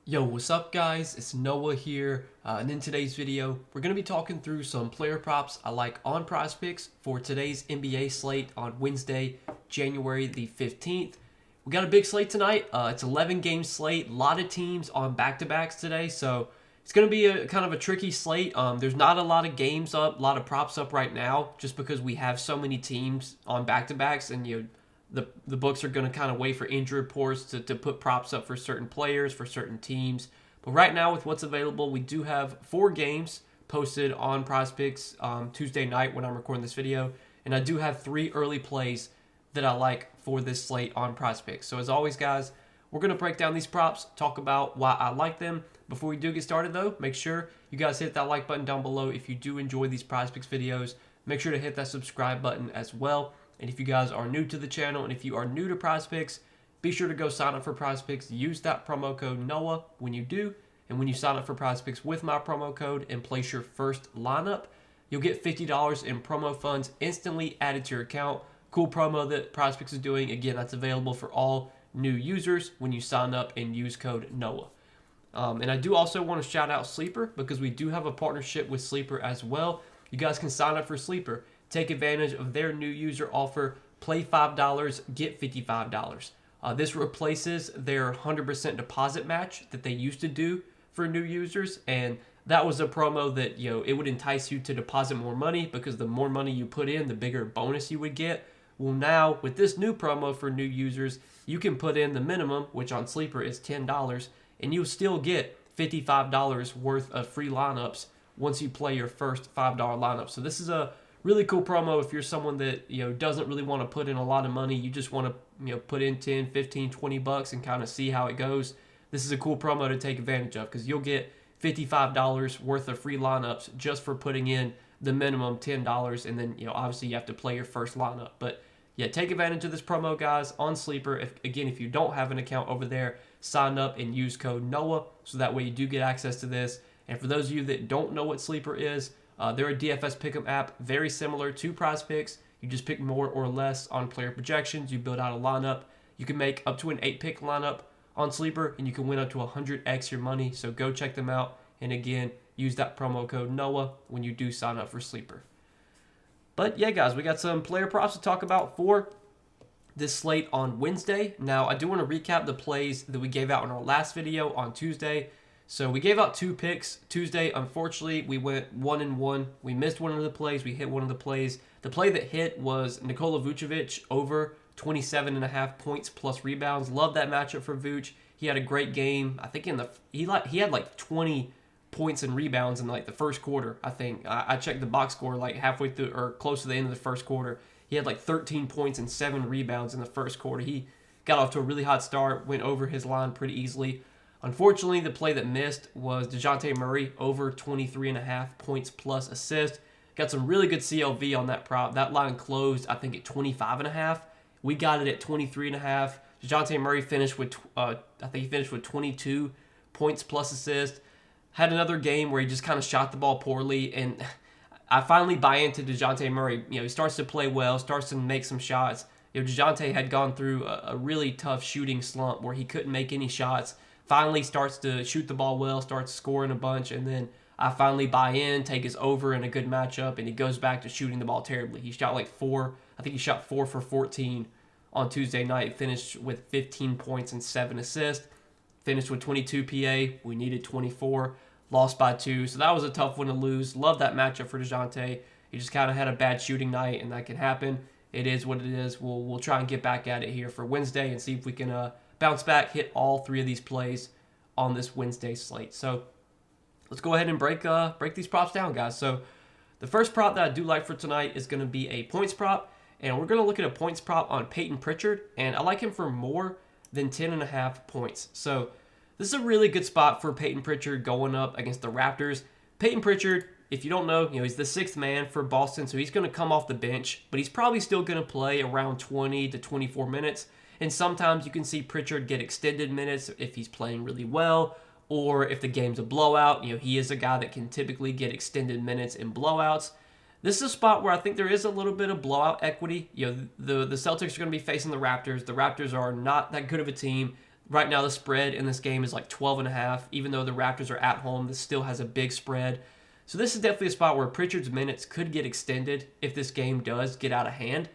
Yo, what's up guys? It's Noah here, and in today's video, we're going to be talking through some player props I like on Prizepicks for today's NBA slate on Wednesday, January the 15th. We got a big slate tonight. It's 11 game slate, a lot of teams on back-to-backs today, so it's going to be a kind of a tricky slate. There's not a lot of games up, a lot of props up right now, just because we have so many teams on back-to-backs, and the books are going to kind of wait for injury reports to put props up for certain players, for certain teams. But right now, with what's available, we do have 4 games posted on Prizepicks Tuesday night when I'm recording this video. And I do have 3 early plays that I like for this slate on Prizepicks. So as always, guys, we're going to break down these props, talk about why I like them. Before we do get started, though, make sure you guys hit that like button down below if you do enjoy these Prizepicks videos. Make sure to hit that subscribe button as well. And if you guys are new to the channel and if you are new to Prizepicks, be sure to go sign up for Prizepicks. Use that promo code NOAH when you do. And when you sign up for Prizepicks with my promo code and place your first lineup, you'll get $50 in promo funds instantly added to your account. Cool promo that Prizepicks is doing. Again, that's available for all new users when you sign up and use code NOAH. And I do also want to shout out Sleeper because we do have a partnership with Sleeper as well. You guys can sign up for Sleeper. Take advantage of their new user offer. Play $5, get $55. This replaces their 100% deposit match that they used to do for new users. And that was a promo that, it would entice you to deposit more money because the more money you put in, the bigger bonus you would get. Well, now with this new promo for new users, you can put in the minimum, which on Sleeper is $10, and you'll still get $55 worth of free lineups once you play your first $5 lineup. So this is a really cool promo if you're someone that doesn't really want to put in a lot of money. You just want to put in 10, 15, 20 bucks and kind of see how it goes. This is a cool promo to take advantage of because you'll get $55 worth of free lineups just for putting in the minimum $10, and then obviously you have to play your first lineup. But yeah, take advantage of this promo, guys, on Sleeper. If you don't have an account over there, sign up and use code NOAH so that way you do get access to this. And for those of you that don't know what Sleeper is, they're a DFS pick'em app, very similar to Prizepicks. You just pick more or less on player projections. You build out a lineup. You can make up to an 8-pick lineup on Sleeper, and you can win up to 100x your money. So go check them out. And again, use that promo code NOAH when you do sign up for Sleeper. But yeah, guys, we got some player props to talk about for this slate on Wednesday. Now, I do want to recap the plays that we gave out in our last video on Tuesday. So we gave out 2 picks Tuesday. Unfortunately, we went 1-1. We missed one of the plays. We hit one of the plays. The play that hit was Nikola Vucevic over 27.5 points plus rebounds. Love that matchup for Vuce. He had a great game. I think he had like 20 points and rebounds in like the first quarter. I think I checked the box score like halfway through or close to the end of the first quarter. He had like 13 points and 7 rebounds in the first quarter. He got off to a really hot start. Went over his line pretty easily. Unfortunately, the play that missed was DeJounte Murray over 23.5 points plus assist. Got some really good CLV on that prop. That line closed, I think, at 25.5. We got it at 23.5. DeJounte Murray finished with, I think he finished with 22 points plus assist. Had another game where he just kind of shot the ball poorly, and I finally buy into DeJounte Murray. He starts to play well, starts to make some shots. DeJounte had gone through a really tough shooting slump where he couldn't make any shots. Finally starts to shoot the ball well, starts scoring a bunch, and then I finally buy in, take his over in a good matchup, and he goes back to shooting the ball terribly. He shot like 4, I think he shot 4 for 14 on Tuesday night, finished with 15 points and 7 assists, finished with 22 PA. We needed 24, lost by 2, so that was a tough one to lose. Love that matchup for DeJounte. He just kind of had a bad shooting night, and that can happen. It is what it is. We'll try and get back at it here for Wednesday and see if we can bounce back, hit all 3 of these plays on this Wednesday slate. So let's go ahead and break these props down, guys. So the first prop that I do like for tonight is going to be a points prop, and we're going to look at a points prop on Peyton Pritchard, and I like him for more than 10.5 points. So this is a really good spot for Peyton Pritchard going up against the Raptors. Peyton Pritchard, if you don't know, he's the 6th man for Boston, so he's going to come off the bench, but he's probably still going to play around 20 to 24 minutes. And sometimes you can see Pritchard get extended minutes if he's playing really well, or if the game's a blowout. He is a guy that can typically get extended minutes in blowouts. This is a spot where I think there is a little bit of blowout equity. The Celtics are going to be facing the Raptors. The Raptors are not that good of a team. Right now, the spread in this game is like 12.5. Even though the Raptors are at home, this still has a big spread. So this is definitely a spot where Pritchard's minutes could get extended if this game does get out of hand.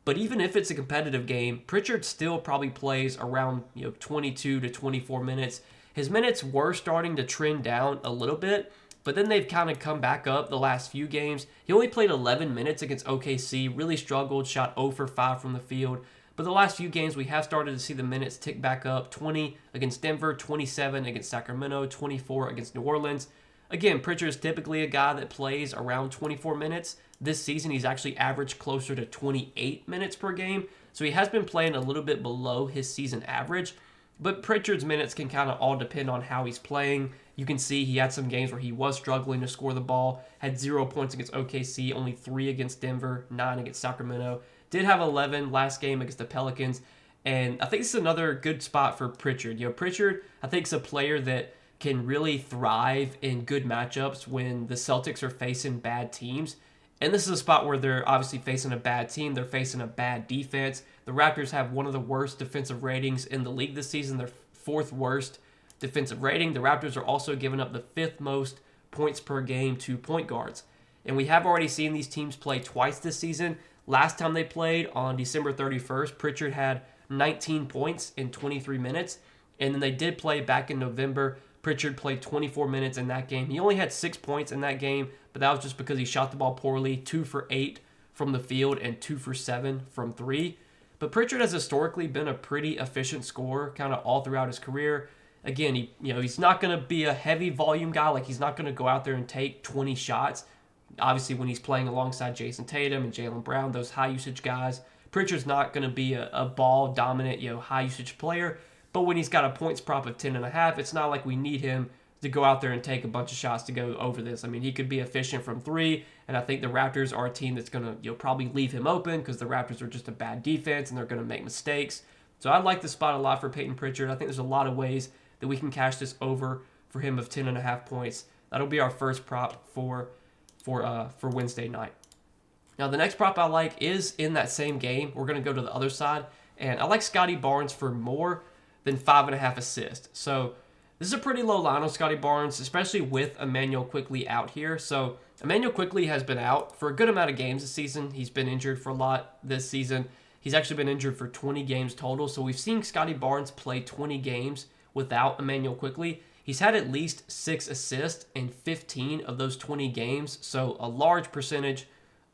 But even if it's a competitive game, Pritchard still probably plays around 22 to 24 minutes. His minutes were starting to trend down a little bit, but then they've kind of come back up the last few games. He only played 11 minutes against OKC, really struggled, shot 0 for 5 from the field. But the last few games, we have started to see the minutes tick back up. 20 against Denver, 27 against Sacramento, 24 against New Orleans. Again, Pritchard is typically a guy that plays around 24 minutes. This season, he's actually averaged closer to 28 minutes per game. So he has been playing a little bit below his season average. But Pritchard's minutes can kind of all depend on how he's playing. You can see he had some games where he was struggling to score the ball. Had 0 points against OKC, only 3 against Denver, 9 against Sacramento. Did have 11 last game against the Pelicans. And I think this is another good spot for Pritchard. Pritchard, I think, is a player that can really thrive in good matchups when the Celtics are facing bad teams. And this is a spot where they're obviously facing a bad team. They're facing a bad defense. The Raptors have one of the worst defensive ratings in the league this season. Their 4th worst defensive rating. The Raptors are also giving up the 5th most points per game to point guards. And we have already seen these teams play twice this season. Last time they played on December 31st, Pritchard had 19 points in 23 minutes. And then they did play back in November. Pritchard played 24 minutes in that game. He only had 6 points in that game, but that was just because he shot the ball poorly, 2 for 8 from the field and 2 for 7 from 3. But Pritchard has historically been a pretty efficient scorer kind of all throughout his career. Again, he's not going to be a heavy volume guy. Like, he's not going to go out there and take 20 shots. Obviously, when he's playing alongside Jason Tatum and Jaylen Brown, those high-usage guys, Pritchard's not going to be a ball-dominant, high-usage player. But when he's got a points prop of 10.5, it's not like we need him to go out there and take a bunch of shots to go over this. I mean, he could be efficient from 3, and I think the Raptors are a team that's going to probably leave him open because the Raptors are just a bad defense and they're going to make mistakes. So I like this spot a lot for Peyton Pritchard. I think there's a lot of ways that we can cash this over for him of 10.5 points. That'll be our first prop for Wednesday night. Now, the next prop I like is in that same game. We're going to go to the other side, and I like Scotty Barnes for more than 5.5 assists. So this is a pretty low line on Scotty Barnes, especially with Immanuel Quickley out here. So Immanuel Quickley has been out for a good amount of games this season. He's been injured for a lot this season. He's actually been injured for 20 games total. So we've seen Scotty Barnes play 20 games without Immanuel Quickley. He's had at least 6 assists in 15 of those 20 games. So a large percentage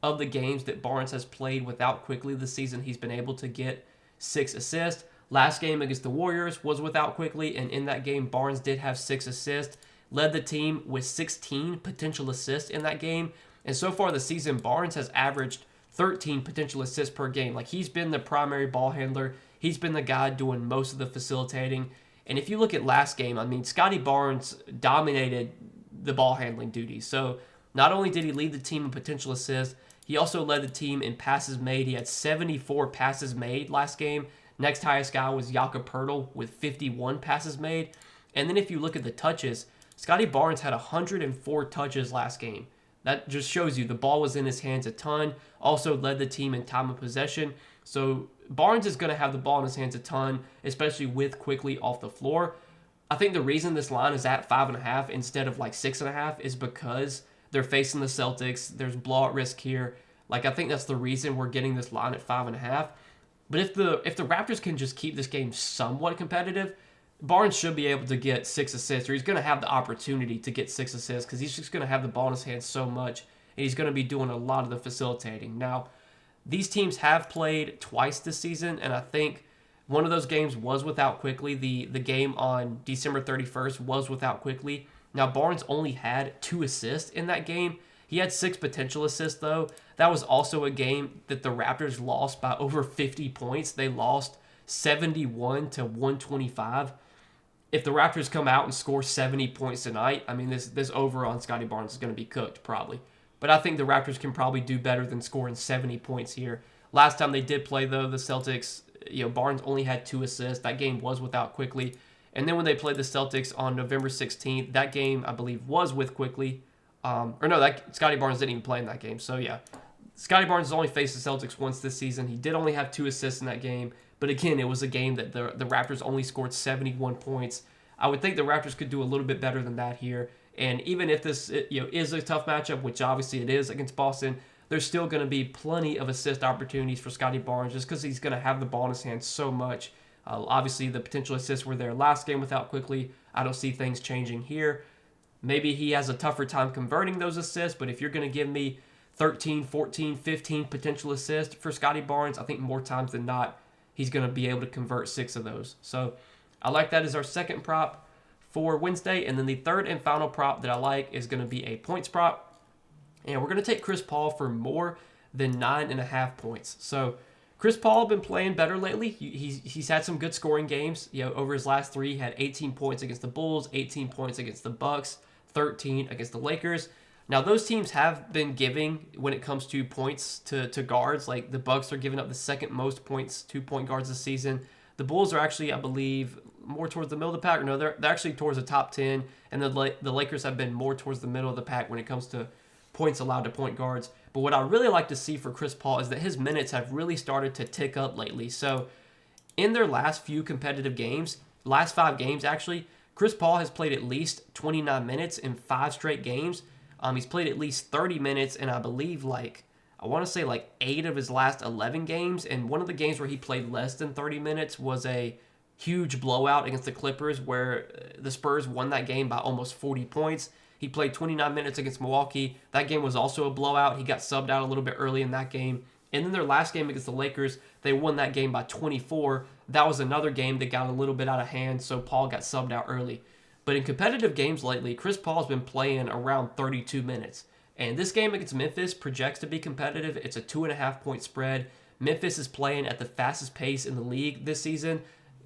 of the games that Barnes has played without Quickley this season, he's been able to get 6 assists. Last game against the Warriors was without Quickley, and in that game, Barnes did have 6 assists, led the team with 16 potential assists in that game. And so far this season, Barnes has averaged 13 potential assists per game. Like, he's been the primary ball handler. He's been the guy doing most of the facilitating. And if you look at last game, I mean, Scotty Barnes dominated the ball handling duties. So not only did he lead the team in potential assists, he also led the team in passes made. He had 74 passes made last game. Next highest guy was Jakob Poeltl with 51 passes made. And then if you look at the touches, Scotty Barnes had 104 touches last game. That just shows you the ball was in his hands a ton. Also led the team in time of possession. So Barnes is going to have the ball in his hands a ton, especially with Quickley off the floor. I think the reason this line is at 5.5 instead of like 6.5 is because they're facing the Celtics. There's blowout risk here. Like, I think that's the reason we're getting this line at 5.5. But if the Raptors can just keep this game somewhat competitive, Barnes should be able to get 6 assists, or he's going to have the opportunity to get 6 assists because he's just going to have the ball in his hands so much, and he's going to be doing a lot of the facilitating. Now, these teams have played twice this season, and I think one of those games was without Quickley. The game on December 31st was without Quickley. Now, Barnes only had 2 assists in that game. He had 6 potential assists, though. That was also a game that the Raptors lost by over 50 points. They lost 71 to 125. If the Raptors come out and score 70 points tonight, I mean, this over on Scotty Barnes is going to be cooked, probably. But I think the Raptors can probably do better than scoring 70 points here. Last time they did play, though, the Celtics, Barnes only had 2 assists. That game was without Quickley. And then when they played the Celtics on November 16th, that game, I believe, was with Quickley. Scotty Barnes didn't even play in that game. So, yeah, Scotty Barnes has only faced the Celtics once this season. He did only have 2 assists in that game, But again, it was a game that the Raptors only scored 71 points. I would think the Raptors could do a little bit better than that here. And even if this is a tough matchup, which obviously it is against Boston, there's still going to be plenty of assist opportunities for Scottie Barnes just because he's going to have the ball in his hands so much. Obviously, the potential assists were there last game without Quickly. I don't see things changing here. Maybe he has a tougher time converting those assists, but if you're going to give me 13, 14, 15 potential assists for Scottie Barnes, I think more times than not, he's going to be able to convert 6 of those. So I like that as our second prop for Wednesday. And then the third and final prop that I like is going to be a points prop. And we're going to take Chris Paul for more than 9.5 points. So Chris Paul been playing better lately. He's had some good scoring games. Over his last 3, he had 18 points against the Bulls, 18 points against the Bucks, 13 against the Lakers. Now, those teams have been giving, when it comes to points to guards, like the Bucks are giving up the second most points to point guards this season. The Bulls are actually, I believe, more towards the middle of the pack. No, they're actually towards the top 10, and the Lakers have been more towards the middle of the pack when it comes to points allowed to point guards. But what I really like to see for Chris Paul is that his minutes have really started to tick up lately. So in their last few competitive games, last 5 games actually, Chris Paul has played at least 29 minutes in 5 straight games. He's played at least 30 minutes in, I believe, I want to say 8 of his last 11 games. And one of the games where he played less than 30 minutes was a huge blowout against the Clippers where the Spurs won that game by almost 40 points. He played 29 minutes against Milwaukee. That game was also a blowout. He got subbed out a little bit early in that game. And then their last game against the Lakers, they won that game by 24. That was another game that got a little bit out of hand, so Paul got subbed out early. But in competitive games lately, Chris Paul's been playing around 32 minutes. And this game against Memphis projects to be competitive. It's a 2.5-point spread. Memphis is playing at the fastest pace in the league this season.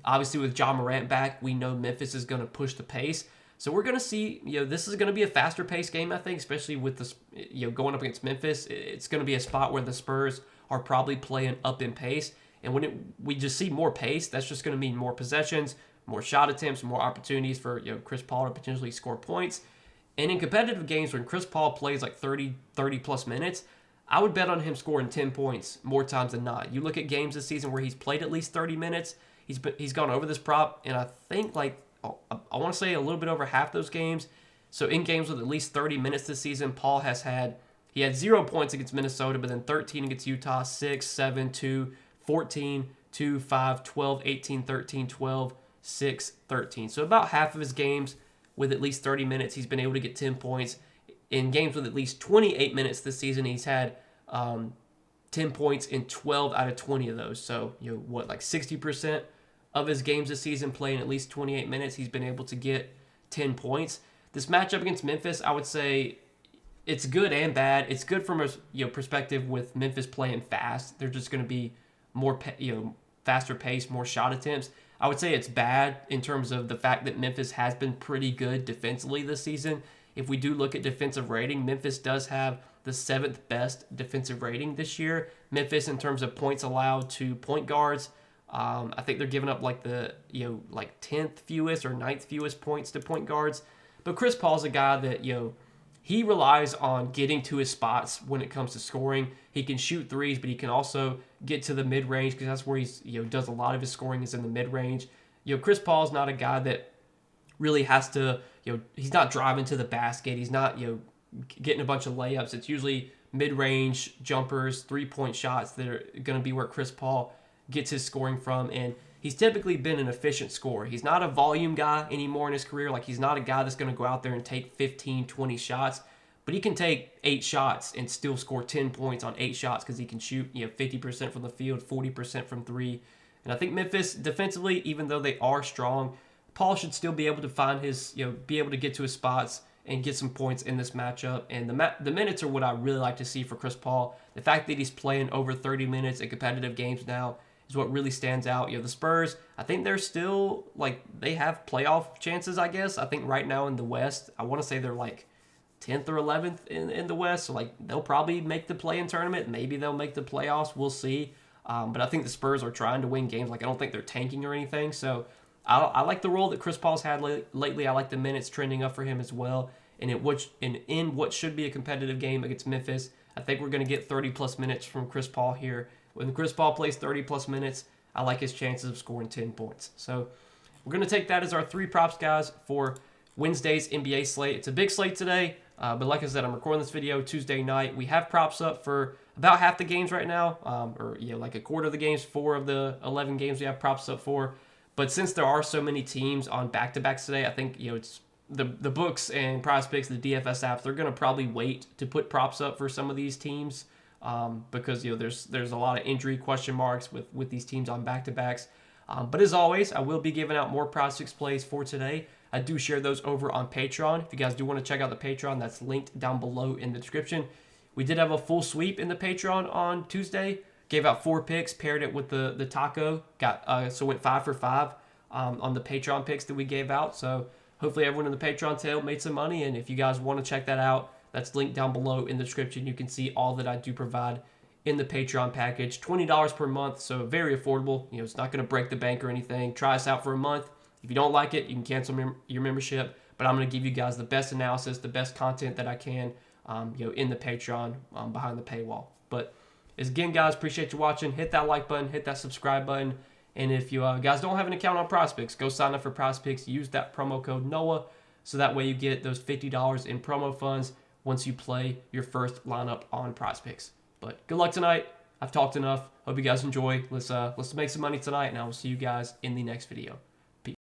Obviously, with Ja Morant back, we know Memphis is going to push the pace. So we're going to see, this is going to be a faster paced game, I think, especially with the, going up against Memphis. It's going to be a spot where the Spurs are probably playing up in pace. And when we just see more pace, that's just going to mean more possessions, more shot attempts, more opportunities for Chris Paul to potentially score points. And in competitive games, when Chris Paul plays 30 plus minutes, I would bet on him scoring 10 points more times than not. You look at games this season where he's played at least 30 minutes, he's gone over this prop, and I think I want to say a little bit over half those games. So in games with at least 30 minutes this season, Paul had 0 points against Minnesota, but then 13 against Utah, 6, 7, 2, 14, 2, 5, 12, 18, 13, 12, 6, 13. So about half of his games with at least 30 minutes, he's been able to get 10 points. In games with at least 28 minutes this season, he's had 10 points in 12 out of 20 of those. So, 60% of his games this season playing at least 28 minutes, he's been able to get 10 points. This matchup against Memphis, I would say it's good and bad. It's good from a perspective with Memphis playing fast. They're just going to be more faster pace, more shot attempts. I would say it's bad in terms of the fact that Memphis has been pretty good defensively this season. If we do look at defensive rating, Memphis does have the 7th best defensive rating this year. Memphis, in terms of points allowed to point guards, I think they're giving up the 10th fewest or 9th fewest points to point guards. But Chris Paul's a guy that he relies on getting to his spots when it comes to scoring. He can shoot threes, but he can also get to the mid-range because that's where he's does a lot of his scoring is in the mid-range. Chris Paul's not a guy that really has to he's not driving to the basket. He's not getting a bunch of layups. It's usually mid-range jumpers, 3-point shots that are going to be where Chris Paul gets his scoring from, and he's typically been an efficient scorer. He's not a volume guy anymore in his career. He's not a guy that's going to go out there and take 15, 20 shots, but he can take 8 shots and still score 10 points on 8 shots because he can shoot 50% from the field, 40% from 3. And I think Memphis defensively, even though they are strong, Paul should still be able to find his, be able to get to his spots and get some points in this matchup. And the minutes are what I really like to see for Chris Paul. The fact that he's playing over 30 minutes in competitive games now is what really stands out. The Spurs, I think they're still, they have playoff chances, I guess. I think right now in the West, I want to say they're 10th or 11th in the West. So, they'll probably make the play-in tournament. Maybe they'll make the playoffs. We'll see. But I think the Spurs are trying to win games. I don't think they're tanking or anything. So, I like the role that Chris Paul's had lately. I like the minutes trending up for him as well. And in what should be a competitive game against Memphis, I think we're going to get 30-plus minutes from Chris Paul here. When Chris Paul plays 30-plus minutes, I like his chances of scoring 10 points. So we're going to take that as our 3 props, guys, for Wednesday's NBA slate. It's a big slate today, but like I said, I'm recording this video Tuesday night. We have props up for about half the games right now, like a quarter of the games, 4 of the 11 games we have props up for. But since there are so many teams on back-to-backs today, I think it's the books and Prizepicks, the DFS apps, they're going to probably wait to put props up for some of these teams because there's a lot of injury question marks with these teams on back-to-backs. But as always, I will be giving out more Prizepicks plays for today. I do share those over on Patreon. If you guys do want to check out the Patreon, that's linked down below in the description. We did have a full sweep in the Patreon on Tuesday. Gave out 4 picks, paired it with the taco. So went 5 for 5 on the Patreon picks that we gave out. So hopefully everyone in the Patreon tail made some money. And if you guys want to check that out, that's linked down below in the description. You can see all that I do provide in the Patreon package. $20 per month, so very affordable. It's not going to break the bank or anything. Try us out for a month. If you don't like it, you can cancel your membership. But I'm going to give you guys the best analysis, the best content that I can, in the Patreon behind the paywall. But again, guys, appreciate you watching. Hit that like button, hit that subscribe button. And if you guys don't have an account on Prizepicks, go sign up for Prizepicks. Use that promo code NOAH so that way you get those $50 in promo funds once you play your first lineup on Prizepicks. But good luck tonight. I've talked enough. Hope you guys enjoy. Let's make some money tonight, and I will see you guys in the next video.